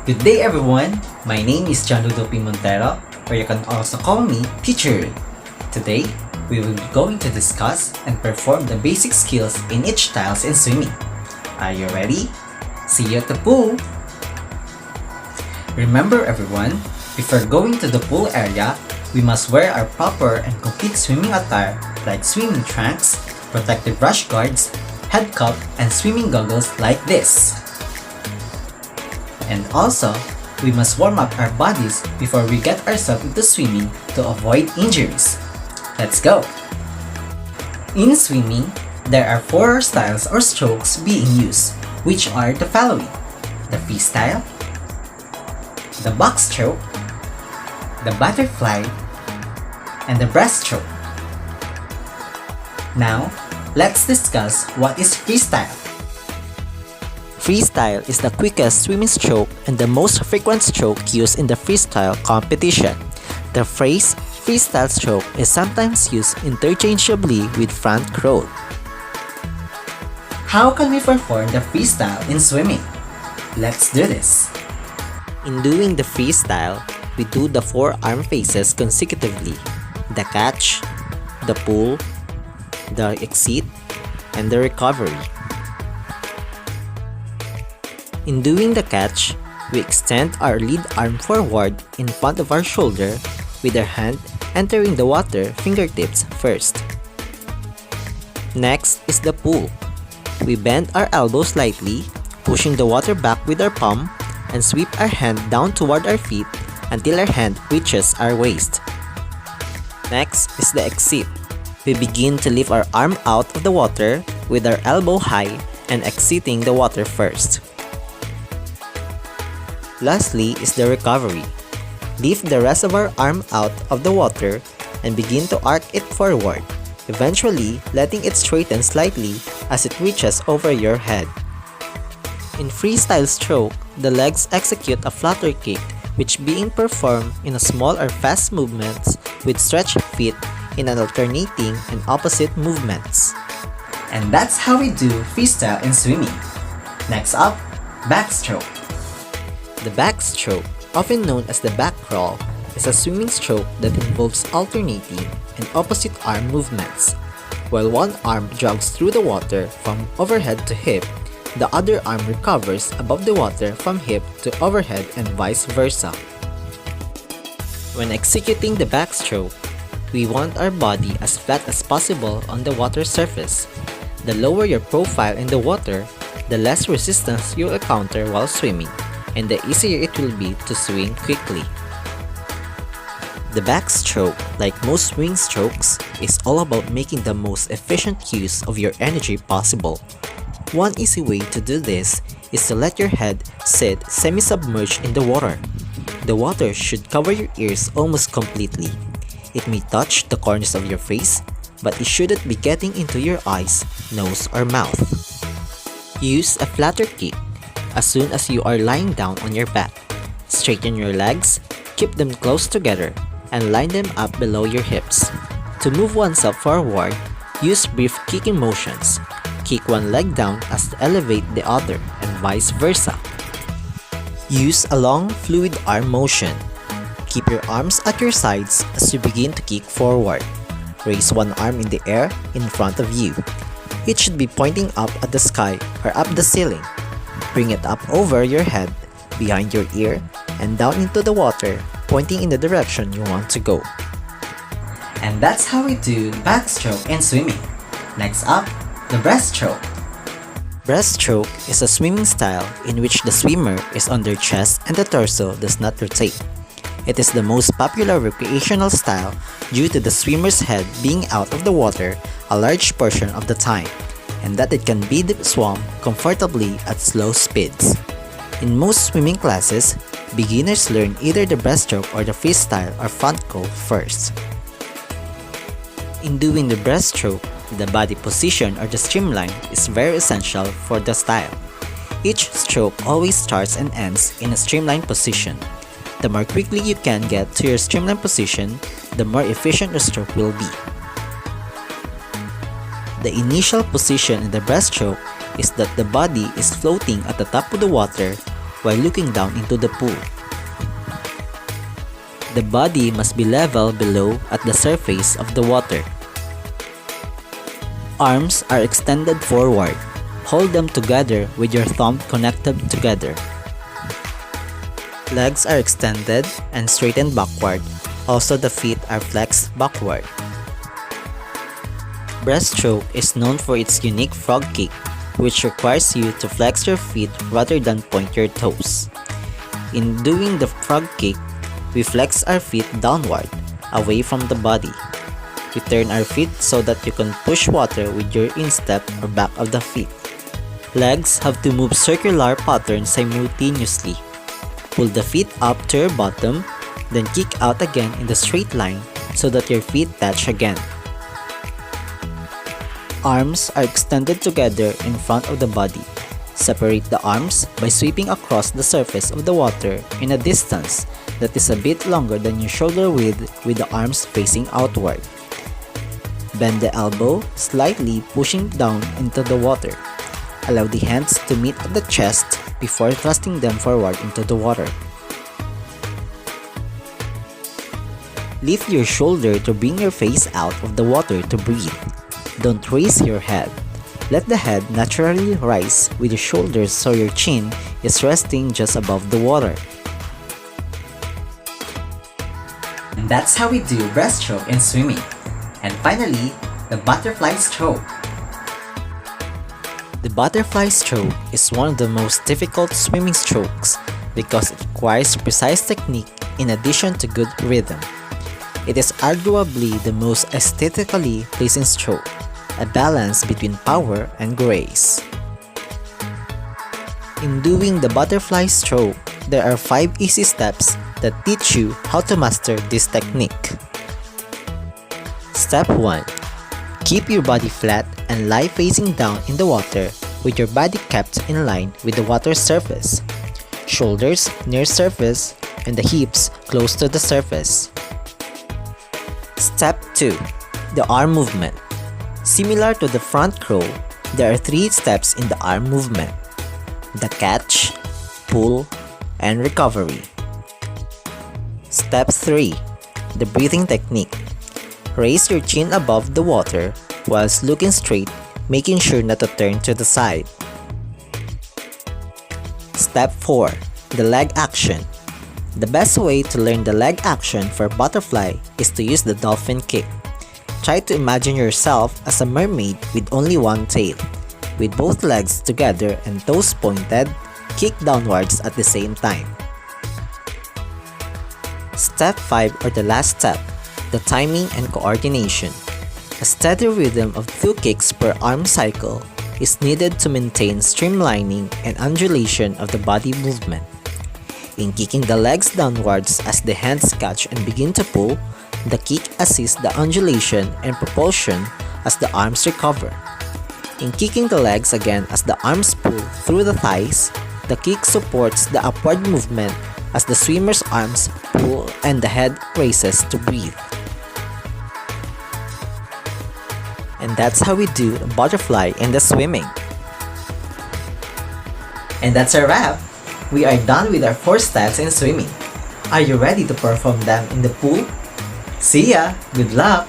Good day everyone! My name is John Ludo P. Montero, or you can also call me Teacher. Today, we will be going to discuss and perform the basic skills in each styles in swimming. Are you ready? See you at the pool! Remember everyone, before going to the pool area, we must wear our proper and complete swimming attire like swimming trunks, protective rash guards, head cup, and swimming goggles like this. And also, we must warm up our bodies before we get ourselves into swimming to avoid injuries. Let's go! In swimming, there are 4 styles or strokes being used, which are the following: the freestyle, the backstroke, the butterfly, and the breaststroke. Now, let's discuss what is freestyle. Freestyle is the quickest swimming stroke and the most frequent stroke used in the freestyle competition. The phrase freestyle stroke is sometimes used interchangeably with front crawl. How can we perform the freestyle in swimming? Let's do this! In doing the freestyle, we do the 4 arm faces consecutively: the catch, the pull, the exit, and the recovery. In doing the catch, we extend our lead arm forward in front of our shoulder with our hand entering the water fingertips first. Next is the pull. We bend our elbow slightly, pushing the water back with our palm, and sweep our hand down toward our feet until our hand reaches our waist. Next is the exit. We begin to lift our arm out of the water with our elbow high and exiting the water first. Lastly is the recovery. Lift the rest of our arm out of the water and begin to arc it forward, eventually letting it straighten slightly as it reaches over your head. In freestyle stroke, the legs execute a flutter kick, which being performed in a small or fast movements with stretched feet in an alternating and opposite movements. And that's how we do freestyle in swimming. Next up, backstroke. The backstroke, often known as the back crawl, is a swimming stroke that involves alternating and opposite arm movements. While one arm jogs through the water from overhead to hip, the other arm recovers above the water from hip to overhead and vice versa. When executing the backstroke, we want our body as flat as possible on the water surface. The lower your profile in the water, the less resistance you'll encounter while swimming, and the easier it will be to swing quickly. The backstroke, like most swing strokes, is all about making the most efficient use of your energy possible. One easy way to do this is to let your head sit semi-submerged in the water. The water should cover your ears almost completely. It may touch the corners of your face, but it shouldn't be getting into your eyes, nose, or mouth. Use a flutter kick. As soon as you are lying down on your back, straighten your legs, keep them close together, and line them up below your hips. To move oneself forward, use brief kicking motions. Kick one leg down as to elevate the other, and vice versa. Use a long, fluid arm motion. Keep your arms at your sides as you begin to kick forward. Raise one arm in the air in front of you. It should be pointing up at the sky or up the ceiling. Bring it up over your head, behind your ear, and down into the water, pointing in the direction you want to go. And that's how we do backstroke in swimming. Next up, the breaststroke. Breaststroke is a swimming style in which the swimmer is on their chest and the torso does not rotate. It is the most popular recreational style due to the swimmer's head being out of the water a large portion of the time, and that it can be swum comfortably at slow speeds. In most swimming classes, beginners learn either the breaststroke or the freestyle or front crawl first. In doing the breaststroke, the body position or the streamline is very essential for the style. Each stroke always starts and ends in a streamline position. The more quickly you can get to your streamline position, the more efficient your stroke will be. The initial position in the breaststroke is that the body is floating at the top of the water while looking down into the pool. The body must be level below at the surface of the water. Arms are extended forward. Hold them together with your thumb connected together. Legs are extended and straightened backward. Also, the feet are flexed backward. Breaststroke is known for its unique frog kick, which requires you to flex your feet rather than point your toes. In doing the frog kick, we flex our feet downward, away from the body. We turn our feet so that you can push water with your instep or back of the feet. Legs have to move circular patterns simultaneously. Pull the feet up to your bottom, then kick out again in the straight line so that your feet touch again. Arms are extended together in front of the body. Separate the arms by sweeping across the surface of the water in a distance that is a bit longer than your shoulder width with the arms facing outward. Bend the elbow slightly, pushing down into the water. Allow the hands to meet at the chest before thrusting them forward into the water. Lift your shoulder to bring your face out of the water to breathe. Don't raise your head. Let the head naturally rise with your shoulders so your chin is resting just above the water. And that's how we do breaststroke in swimming. And finally, the butterfly stroke. The butterfly stroke is one of the most difficult swimming strokes because it requires precise technique in addition to good rhythm. It is arguably the most aesthetically pleasing stroke, a balance between power and grace. In doing the butterfly stroke, there are 5 easy steps that teach you how to master this technique. Step 1. Keep your body flat and lie facing down in the water with your body kept in line with the water surface. Shoulders near surface and the hips close to the surface. Step 2. The arm movement. Similar to the front crawl, there are 3 steps in the arm movement: the catch, pull, and recovery. Step 3. The breathing technique. Raise your chin above the water whilst looking straight, making sure not to turn to the side. Step 4. The leg action. The best way to learn the leg action for butterfly is to use the dolphin kick. Try to imagine yourself as a mermaid with only one tail. With both legs together and toes pointed, kick downwards at the same time. Step 5, or the last step, the timing and coordination. A steady rhythm of 2 kicks per arm cycle is needed to maintain streamlining and undulation of the body movement. In kicking the legs downwards as the hands catch and begin to pull, the kick assists the undulation and propulsion as the arms recover. In kicking the legs again as the arms pull through the thighs, the kick supports the upward movement as the swimmer's arms pull and the head raises to breathe. And that's how we do a butterfly in the swimming. And that's a wrap! We are done with our 4 styles in swimming. Are you ready to perform them in the pool? See ya! Good luck!